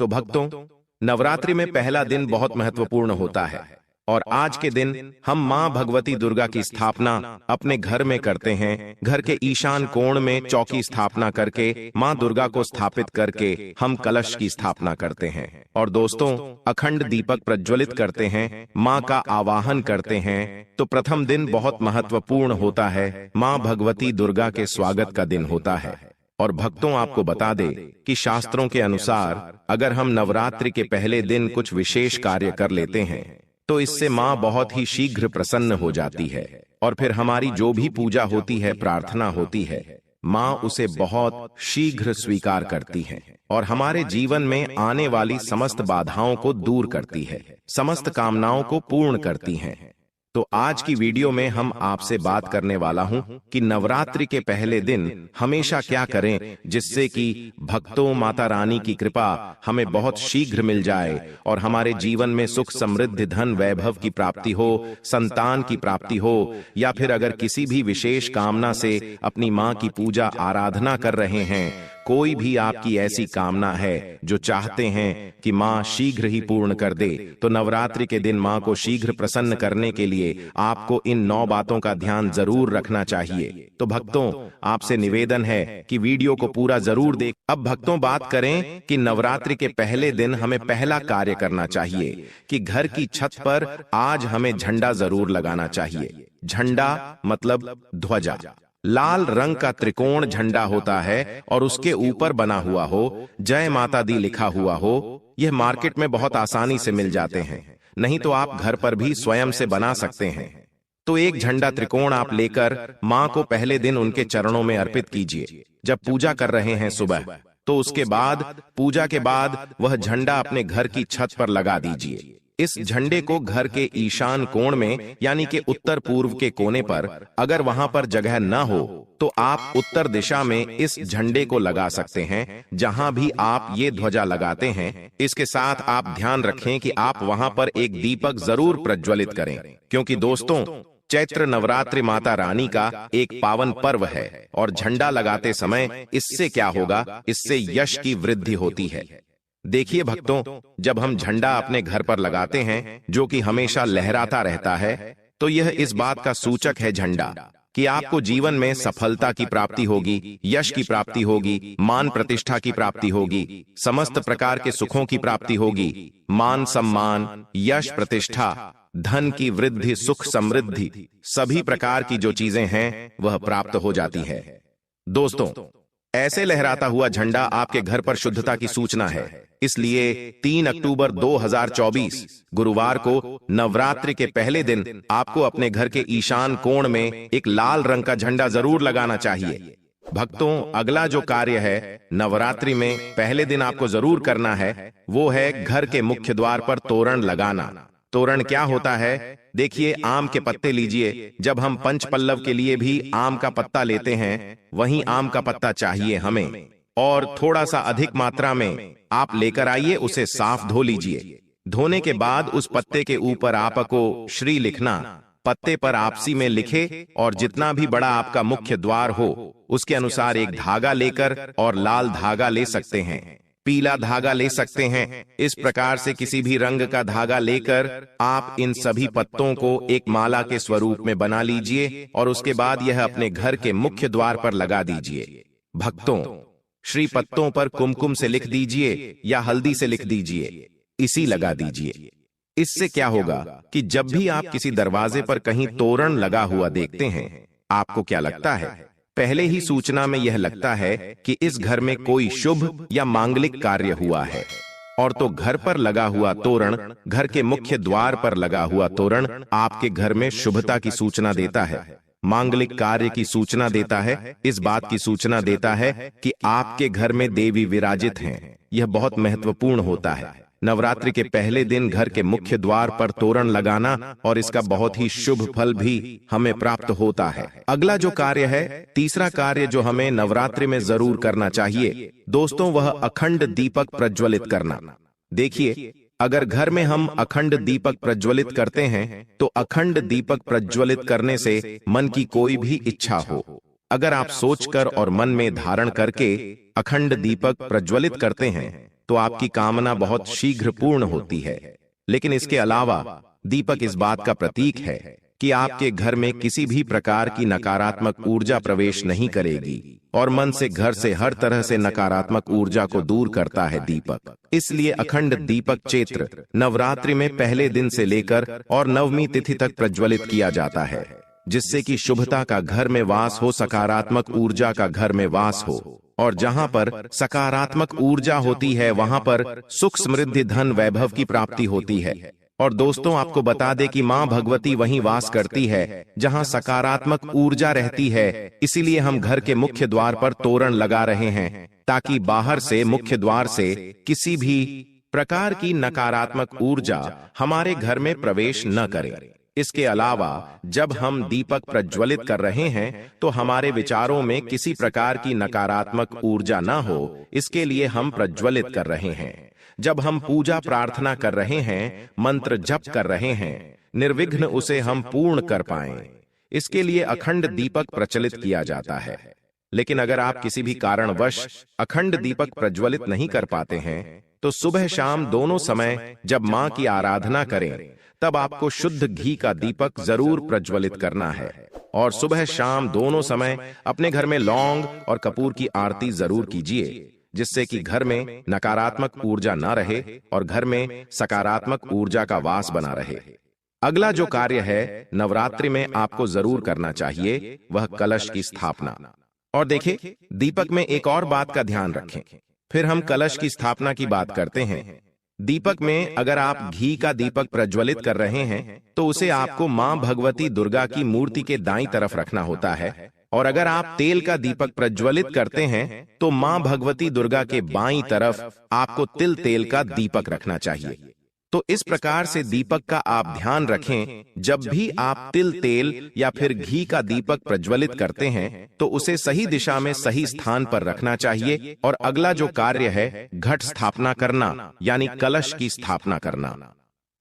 तो भक्तों, नवरात्रि में पहला दिन बहुत महत्वपूर्ण होता है और आज के दिन हम मां भगवती दुर्गा की स्थापना अपने घर में करते हैं। घर के ईशान कोण में चौकी स्थापना करके मां दुर्गा को स्थापित करके हम कलश की स्थापना करते हैं और दोस्तों, अखंड दीपक प्रज्वलित करते हैं, मां का आवाहन करते हैं। तो प्रथम दिन बहुत महत्वपूर्ण होता है, मां भगवती दुर्गा के स्वागत का दिन होता है। और भक्तों, आपको बता दे कि शास्त्रों के अनुसार अगर हम नवरात्रि के पहले दिन कुछ विशेष कार्य कर लेते हैं तो इससे मां बहुत ही शीघ्र प्रसन्न हो जाती है और फिर हमारी जो भी पूजा होती है, प्रार्थना होती है, मां उसे बहुत शीघ्र स्वीकार करती है और हमारे जीवन में आने वाली समस्त बाधाओं को दूर करती है, समस्त कामनाओं को पूर्ण करती हैं। तो आज की वीडियो में हम आपसे बात करने वाला हूं कि नवरात्रि के पहले दिन हमेशा क्या करें जिससे कि भक्तों, माता रानी की कृपा हमें बहुत शीघ्र मिल जाए और हमारे जीवन में सुख, समृद्धि, धन, वैभव की प्राप्ति हो, संतान की प्राप्ति हो, या फिर अगर किसी भी विशेष कामना से अपनी मां की पूजा आराधना कर रहे हैं, कोई भी आपकी ऐसी कामना है जो चाहते हैं कि मां शीघ्र ही पूर्ण कर दे, तो नवरात्रि के दिन मां को शीघ्र प्रसन्न करने के लिए आपको इन 9 बातों का ध्यान जरूर रखना चाहिए। तो भक्तों, आपसे निवेदन है कि वीडियो को पूरा जरूर देख। अब भक्तों, बात करें कि नवरात्रि के पहले दिन हमें पहला कार्य करना चाहिए कि घर की छत पर आज हमें झंडा जरूर लगाना चाहिए। झंडा मतलब ध्वजा। लाल रंग का त्रिकोण झंडा होता है और उसके ऊपर बना हुआ हो, जय माता दी लिखा हुआ हो। यह मार्केट में बहुत आसानी से मिल जाते हैं, नहीं तो आप घर पर भी स्वयं से बना सकते हैं। तो एक झंडा त्रिकोण आप लेकर मां को पहले दिन उनके चरणों में अर्पित कीजिए। जब पूजा कर रहे हैं सुबह, तो उसके बाद पूजा के बाद वह झंडा अपने घर की छत पर लगा दीजिए। इस झंडे को घर के ईशान कोण में यानी कि उत्तर पूर्व के कोने पर, अगर वहां पर जगह न हो तो आप उत्तर दिशा में इस झंडे को लगा सकते हैं। जहां भी आप ये ध्वजा लगाते हैं, इसके साथ आप ध्यान रखें कि आप वहां पर एक दीपक जरूर प्रज्वलित करें, क्योंकि दोस्तों, चैत्र नवरात्रि माता रानी का एक पावन पर्व है और झंडा लगाते समय इससे क्या होगा, इससे यश की वृद्धि होती है। देखिए भक्तों, जब हम झंडा अपने घर पर लगाते हैं जो कि हमेशा लहराता रहता है, तो यह इस बात का सूचक है झंडा कि आपको जीवन में सफलता की प्राप्ति होगी, यश की प्राप्ति होगी, मान प्रतिष्ठा की प्राप्ति होगी, समस्त प्रकार के सुखों की प्राप्ति होगी। मान सम्मान, यश, प्रतिष्ठा, धन की वृद्धि, सुख, समृद्धि, सभी प्रकार की जो चीजें हैं वह प्राप्त हो जाती है। दोस्तों, ऐसे लहराता हुआ झंडा आपके घर पर शुद्धता की सूचना है। इसलिए 3 अक्टूबर 2024 गुरुवार को नवरात्रि के पहले दिन आपको अपने घर के ईशान कोण में एक लाल रंग का झंडा जरूर लगाना चाहिए। भक्तों, अगला जो कार्य है नवरात्रि में पहले दिन आपको जरूर करना है, वो है घर के मुख्य द्वार पर तोरण लगाना। तोरण क्या होता है? देखिए, आम के पत्ते लीजिए। जब हम पंच पल्लव के लिए भी आम का पत्ता लेते हैं, वहीं आम का पत्ता चाहिए हमें, और थोड़ा सा अधिक मात्रा में आप लेकर आइए। उसे साफ धो लीजिए। धोने के बाद उस पत्ते के ऊपर आपको श्री लिखना। पत्ते पर आपसी में लिखे और जितना भी बड़ा आपका मुख्य द्वार हो उसके अनुसार एक धागा लेकर, और लाल धागा ले सकते हैं, पीला धागा ले सकते हैं। इस प्रकार से किसी भी रंग का धागा लेकर आप इन सभी पत्तों को एक माला के स्वरूप में बना लीजिए और उसके बाद यह अपने घर के मुख्य द्वार पर लगा दीजिए। भक्तों, श्री पत्तों पर कुमकुम से लिख दीजिए या हल्दी से लिख दीजिए, इसी लगा दीजिए। इससे क्या होगा कि जब भी आप किसी दरवाजे पर कहीं तोरण लगा हुआ देखते हैं, आपको क्या लगता है? पहले ही सूचना में यह लगता है कि इस घर में कोई शुभ या मांगलिक कार्य हुआ है। और तो घर पर लगा हुआ तोरण, घर के मुख्य द्वार पर लगा हुआ तोरण आपके घर में शुभता की सूचना देता है, मांगलिक कार्य की सूचना देता है, इस बात की सूचना देता है कि आपके घर में देवी विराजित हैं। यह बहुत महत्वपूर्ण होता है। नवरात्रि के पहले दिन घर के मुख्य द्वार पर तोरण लगाना, और इसका बहुत ही शुभ फल भी हमें प्राप्त होता है। अगला जो कार्य है, तीसरा कार्य जो हमें नवरात्रि में जरूर करना चाहिए दोस्तों, वह अखंड दीपक प्रज्वलित करना। देखिए, अगर घर में हम अखंड दीपक प्रज्वलित करते हैं, तो अखंड दीपक प्रज्वलित करने से मन की कोई भी इच्छा हो, अगर आप सोचकर और मन में धारण करके अखंड दीपक प्रज्वलित करते हैं, तो आपकी कामना बहुत शीघ्र पूर्ण होती है। लेकिन इसके अलावा दीपक इस बात का प्रतीक है कि आपके घर में किसी भी प्रकार की नकारात्मक ऊर्जा प्रवेश नहीं करेगी और मन से घर से हर तरह से नकारात्मक ऊर्जा को दूर करता है दीपक। इसलिए अखंड दीपक चैत्र नवरात्रि में पहले दिन से लेकर और नवमी तिथि तक प्रज्वलित किया जाता है, जिससे कि शुभता का घर में वास हो, सकारात्मक ऊर्जा का घर में वास हो। और जहां पर सकारात्मक ऊर्जा होती है वहां पर सुख, समृद्धि, धन, वैभव की प्राप्ति होती है। और दोस्तों, आपको बता दें कि मां भगवती वहीं वास करती है जहां सकारात्मक ऊर्जा रहती है। इसीलिए हम घर के मुख्य द्वार पर तोरण लगा रहे हैं, ताकि बाहर से, मुख्य द्वार से किसी भी प्रकार की नकारात्मक ऊर्जा हमारे घर में प्रवेश न करे। इसके अलावा जब हम दीपक प्रज्वलित कर रहे हैं तो हमारे विचारों में किसी प्रकार की नकारात्मक ऊर्जा न हो, इसके लिए हम प्रज्वलित कर रहे हैं। जब हम पूजा प्रार्थना कर रहे हैं, मंत्र जप कर रहे हैं, निर्विघ्न उसे हम पूर्ण कर पाएं, इसके लिए अखंड दीपक प्रचलित किया जाता है। लेकिन अगर आप किसी भी कारणवश अखंड दीपक प्रज्वलित नहीं कर पाते हैं तो सुबह शाम दोनों समय जब मां की आराधना करें तब आपको शुद्ध घी का दीपक जरूर प्रज्वलित करना है। और सुबह शाम दोनों समय अपने घर में लौंग और कपूर की आरती जरूर कीजिए, जिससे कि घर में नकारात्मक ऊर्जा न रहे और घर में सकारात्मक ऊर्जा का वास बना रहे। अगला जो कार्य है नवरात्रि में आपको जरूर करना चाहिए वह कलश की स्थापना। और देखिए, दीपक में एक और बात का ध्यान रखें, फिर हम कलश की स्थापना की बात करते हैं। दीपक में अगर आप घी का दीपक प्रज्वलित कर रहे हैं तो उसे आपको मां भगवती दुर्गा की मूर्ति के दाईं तरफ रखना होता है, और अगर आप तेल का दीपक प्रज्वलित करते हैं तो मां भगवती दुर्गा के बाईं तरफ आपको तिल तेल का दीपक रखना चाहिए। तो इस प्रकार से दीपक का आप ध्यान रखें, जब भी आप तिल तेल या फिर घी का दीपक प्रज्वलित करते हैं तो उसे सही दिशा में सही स्थान पर रखना चाहिए। और अगला जो कार्य है घट स्थापना करना, यानी कलश की स्थापना करना।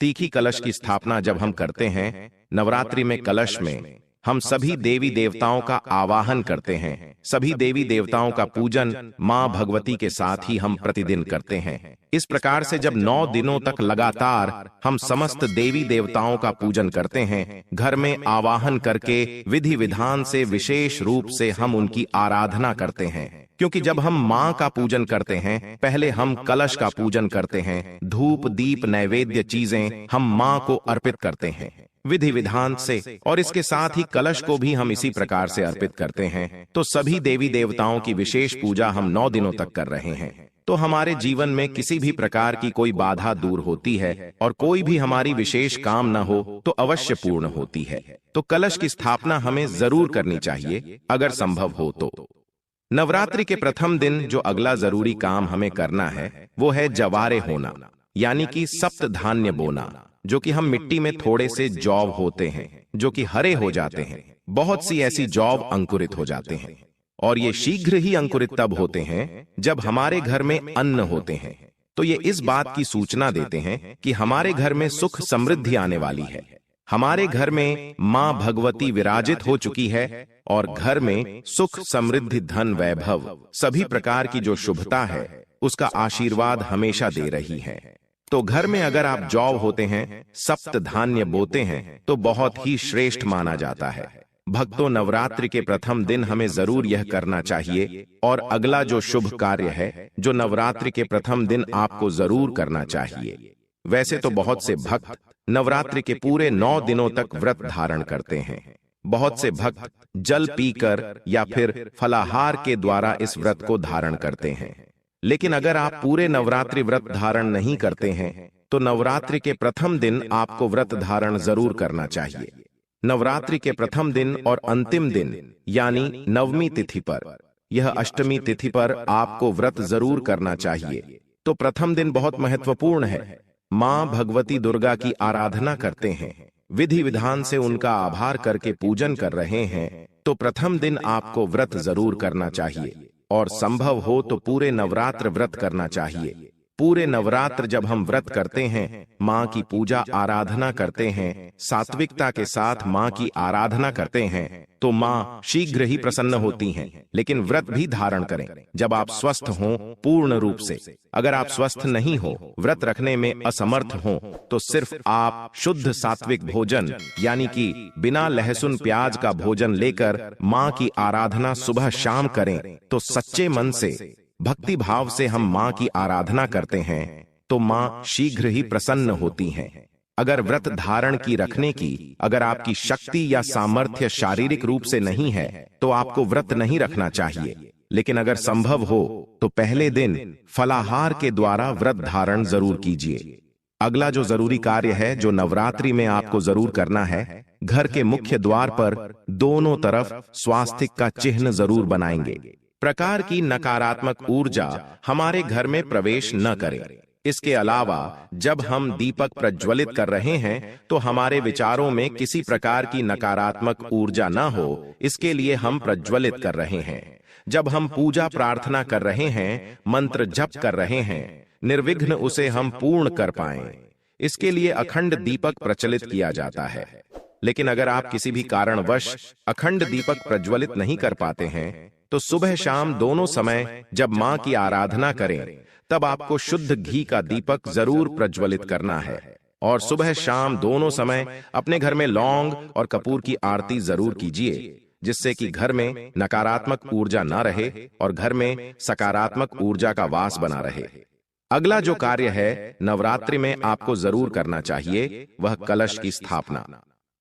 तीखी कलश की स्थापना जब हम करते हैं नवरात्रि में, कलश में हम सभी देवी देवताओं का आवाहन करते हैं। सभी देवी देवताओं का पूजन मां भगवती के साथ ही हम प्रतिदिन करते हैं। इस प्रकार से जब 9 दिनों तक लगातार हम समस्त देवी देवताओं का पूजन करते हैं, घर में आवाहन करके विधि विधान से विशेष रूप से हम उनकी आराधना करते हैं। क्योंकि जब हम मां का पूजन करते हैं पहले हम कलश का पूजन करते हैं, धूप दीप नैवेद्य चीजें हम मां को अर्पित करते हैं विधि विधान से, और इसके साथ ही कलश को भी हम इसी प्रकार से अर्पित करते हैं। तो सभी देवी देवताओं की विशेष पूजा हम 9 दिनों तक कर रहे हैं। तो हमारे जीवन में किसी भी प्रकार की कोई बाधा दूर होती है और कोई भी हमारी विशेष काम न हो तो अवश्य पूर्ण होती है। तो कलश की स्थापना हमें जरूर करनी चाहिए अगर संभव हो तो। नवरात्रि के प्रथम दिन जो अगला जरूरी काम हमें करना है वो है जवारे होना, यानी कि सप्त धान्य बोना, जो कि हम मिट्टी में थोड़े से जौ होते हैं जो कि हरे हो जाते हैं। बहुत सी ऐसी जौ अंकुरित हो जाते हैं और ये शीघ्र ही अंकुरित तब होते हैं जब हमारे घर में अन्न होते हैं। तो ये इस बात की सूचना देते हैं कि हमारे घर में सुख समृद्धि आने वाली है। हमारे घर में मां भगवती विराजित हो चुकी है और घर में सुख समृद्धि धन वैभव सभी प्रकार की जो शुभता है उसका आशीर्वाद हमेशा दे रही है। तो घर में अगर आप जौ होते हैं, सप्त धान्य बोते हैं तो बहुत ही श्रेष्ठ माना जाता है। भक्तों, नवरात्रि के प्रथम दिन हमें जरूर यह करना चाहिए। और अगला जो शुभ कार्य है जो नवरात्रि के प्रथम दिन आपको जरूर करना चाहिए। वैसे तो बहुत से भक्त नवरात्रि के पूरे 9 दिनों तक व्रत धारण करते हैं। बहुत से भक्त जल पीकर या फिर फलाहार के द्वारा इस व्रत को धारण करते हैं। लेकिन अगर आप पूरे नवरात्रि व्रत धारण नहीं करते हैं तो नवरात्रि के प्रथम दिन आपको व्रत धारण जरूर करना चाहिए। नवरात्रि के प्रथम दिन और अंतिम दिन यानी नवमी तिथि पर, यह अष्टमी तिथि पर आपको व्रत जरूर करना चाहिए। तो प्रथम दिन बहुत महत्वपूर्ण है। मां भगवती दुर्गा की आराधना करते हैं, विधि विधान से उनका आभार करके पूजन कर रहे हैं, तो प्रथम दिन आपको व्रत जरूर करना चाहिए और संभव हो तो पूरे नवरात्र व्रत करना चाहिए। पूरे नवरात्र जब हम व्रत करते हैं, माँ की पूजा आराधना करते हैं, सात्विकता के साथ माँ की आराधना करते हैं, तो माँ शीघ्र ही प्रसन्न होती हैं। लेकिन व्रत भी धारण करें जब आप स्वस्थ हों पूर्ण रूप से। अगर आप स्वस्थ नहीं हो, व्रत रखने में असमर्थ हो, तो सिर्फ आप शुद्ध सात्विक भोजन यानी कि बिना लहसुन प्याज का भोजन लेकर माँ की आराधना सुबह शाम करें, तो सच्चे मन से भक्ति भाव से हम माँ की आराधना करते हैं तो माँ शीघ्र ही प्रसन्न होती हैं। अगर व्रत धारण की रखने की अगर आपकी शक्ति या सामर्थ्य शारीरिक रूप से नहीं है तो आपको व्रत नहीं रखना चाहिए। लेकिन अगर संभव हो तो पहले दिन फलाहार के द्वारा व्रत धारण जरूर कीजिए। अगला जो जरूरी कार्य है जो नवरात्रि में आपको जरूर करना है, घर के मुख्य द्वार पर दोनों तरफ स्वास्तिक का चिन्ह जरूर बनाएंगे। प्रकार की नकारात्मक ऊर्जा हमारे घर में प्रवेश न करे। इसके अलावा जब हम दीपक प्रज्वलित कर रहे हैं तो हमारे विचारों में किसी प्रकार की नकारात्मक ऊर्जा न हो, इसके लिए हम प्रज्वलित कर रहे हैं। जब हम पूजा प्रार्थना कर रहे हैं, मंत्र जप कर रहे हैं, निर्विघ्न उसे हम पूर्ण कर पाएं, इसके लिए अखंड दीपक प्रचलित किया जाता है। लेकिन अगर आप किसी भी कारणवश अखंड दीपक प्रज्वलित नहीं कर पाते हैं तो सुबह शाम दोनों समय जब माँ की आराधना करें तब आपको शुद्ध घी का दीपक जरूर प्रज्वलित करना है। और सुबह शाम दोनों समय अपने घर में लौंग और कपूर की आरती जरूर कीजिए, जिससे कि घर में नकारात्मक ऊर्जा न रहे और घर में सकारात्मक ऊर्जा का वास बना रहे। अगला जो कार्य है नवरात्रि में आपको जरूर करना चाहिए वह कलश की स्थापना।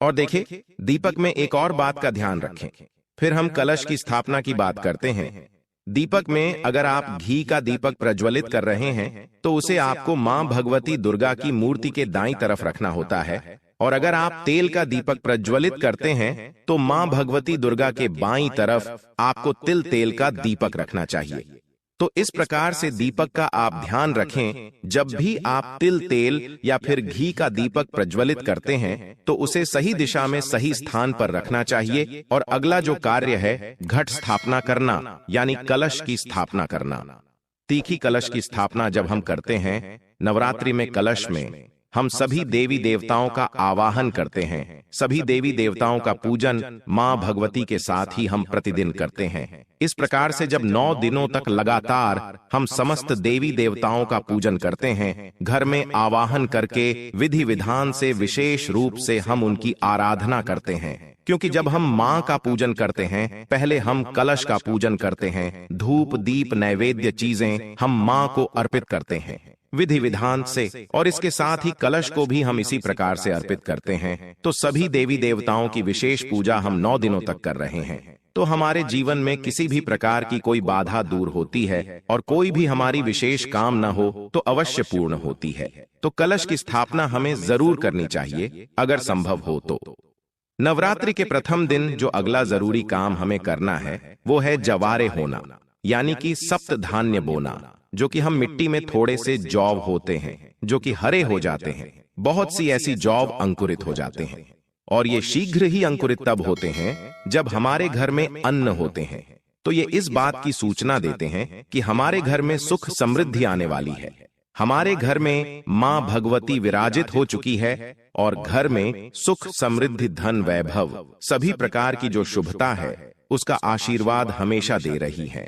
और देखिए, दीपक में एक और बात का ध्यान रखें, फिर हम कलश की स्थापना की बात करते हैं। दीपक में अगर आप घी का दीपक प्रज्वलित कर रहे हैं तो उसे आपको मां भगवती दुर्गा की मूर्ति के दाईं तरफ रखना होता है, और अगर आप तेल का दीपक प्रज्वलित करते हैं तो मां भगवती दुर्गा के बाईं तरफ आपको तिल तेल का दीपक रखना चाहिए। तो इस प्रकार से दीपक का आप ध्यान रखें, जब भी आप तिल तेल या फिर घी का दीपक प्रज्वलित करते हैं तो उसे सही दिशा में सही स्थान पर रखना चाहिए। और अगला जो कार्य है घट स्थापना करना यानी कलश की स्थापना करना। तीखी कलश की स्थापना जब हम करते हैं नवरात्रि में, कलश में हम सभी देवी देवताओं का आवाहन करते हैं। सभी देवी देवताओं का पूजन मां भगवती के साथ ही हम प्रतिदिन करते हैं। इस प्रकार से जब 9 दिनों तक लगातार हम समस्त देवी देवताओं का पूजन करते हैं, घर में आवाहन करके विधि विधान से विशेष रूप से हम उनकी आराधना करते हैं। क्योंकि जब हम मां का पूजन करते हैं पहले हम कलश का पूजन करते हैं, धूप दीप नैवेद्य चीजें हम मां को अर्पित करते हैं विधि विधान से, और इसके साथ ही कलश को भी हम इसी प्रकार से अर्पित करते हैं। तो सभी देवी देवताओं की विशेष पूजा हम 9 दिनों तक कर रहे हैं। तो हमारे जीवन में किसी भी प्रकार की कोई बाधा दूर होती है और कोई भी हमारी विशेष काम न हो तो अवश्य पूर्ण होती है। तो कलश की स्थापना हमें जरूर करनी चाहिए अगर संभव हो तो। नवरात्रि के प्रथम दिन जो अगला जरूरी काम हमें करना है वो है जवारे होना, यानी कि सप्त धान्य बोना, जो कि हम मिट्टी में थोड़े से जौ होते हैं जो कि हरे हो जाते हैं। बहुत सी ऐसी जौ अंकुरित हो जाते हैं और ये शीघ्र ही अंकुरित तब होते हैं जब हमारे घर में अन्न होते हैं। तो ये इस बात की सूचना देते हैं कि हमारे घर में सुख समृद्धि आने वाली है। हमारे घर में मां भगवती विराजित हो चुकी है और घर में सुख समृद्धि धन वैभव सभी प्रकार की जो शुभता है उसका आशीर्वाद हमेशा दे रही है।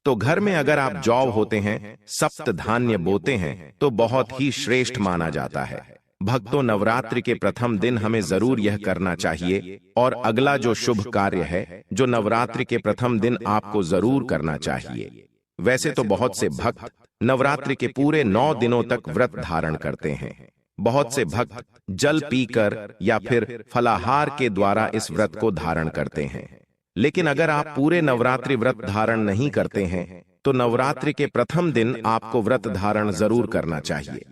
तो घर में अगर आप जौ होते हैं, सप्त धान्य बोते हैं तो बहुत ही श्रेष्ठ माना जाता है। भक्तों, नवरात्रि के प्रथम दिन हमें जरूर यह करना चाहिए। और अगला जो शुभ कार्य है जो नवरात्रि के प्रथम दिन आपको जरूर करना चाहिए। वैसे तो बहुत से भक्त नवरात्रि के पूरे 9 दिनों तक व्रत धारण करते हैं। बहुत से भक्त जल पीकर या फिर फलाहार के द्वारा इस व्रत को धारण करते हैं। लेकिन अगर आप पूरे नवरात्रि व्रत धारण नहीं करते हैं तो नवरात्रि के प्रथम दिन आपको व्रत धारण जरूर करना चाहिए।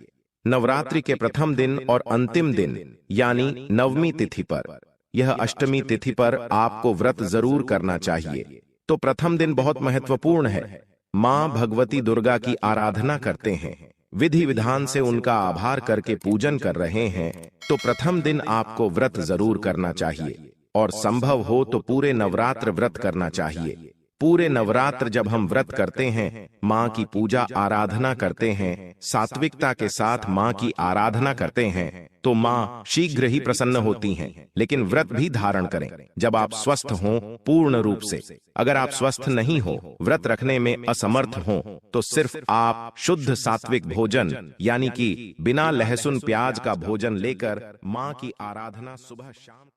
नवरात्रि के प्रथम दिन और अंतिम दिन यानी नवमी तिथि पर, यह अष्टमी तिथि पर आपको व्रत जरूर करना चाहिए। तो प्रथम दिन बहुत महत्वपूर्ण है। मां भगवती दुर्गा की आराधना करते हैं, विधि विधान से उनका आभार करके पूजन कर रहे हैं, तो प्रथम दिन आपको व्रत जरूर करना चाहिए और संभव हो तो पूरे नवरात्र व्रत करना चाहिए। पूरे नवरात्र जब हम व्रत करते हैं, माँ की पूजा आराधना करते हैं, सात्विकता के साथ माँ की आराधना करते हैं, तो माँ शीघ्र ही प्रसन्न होती हैं। लेकिन व्रत भी धारण करें जब आप स्वस्थ हों पूर्ण रूप से। अगर आप स्वस्थ नहीं हो, व्रत रखने में असमर्थ हों, तो सिर्फ आप शुद्ध सात्विक भोजन यानी कि बिना लहसुन प्याज का भोजन लेकर माँ की आराधना सुबह शाम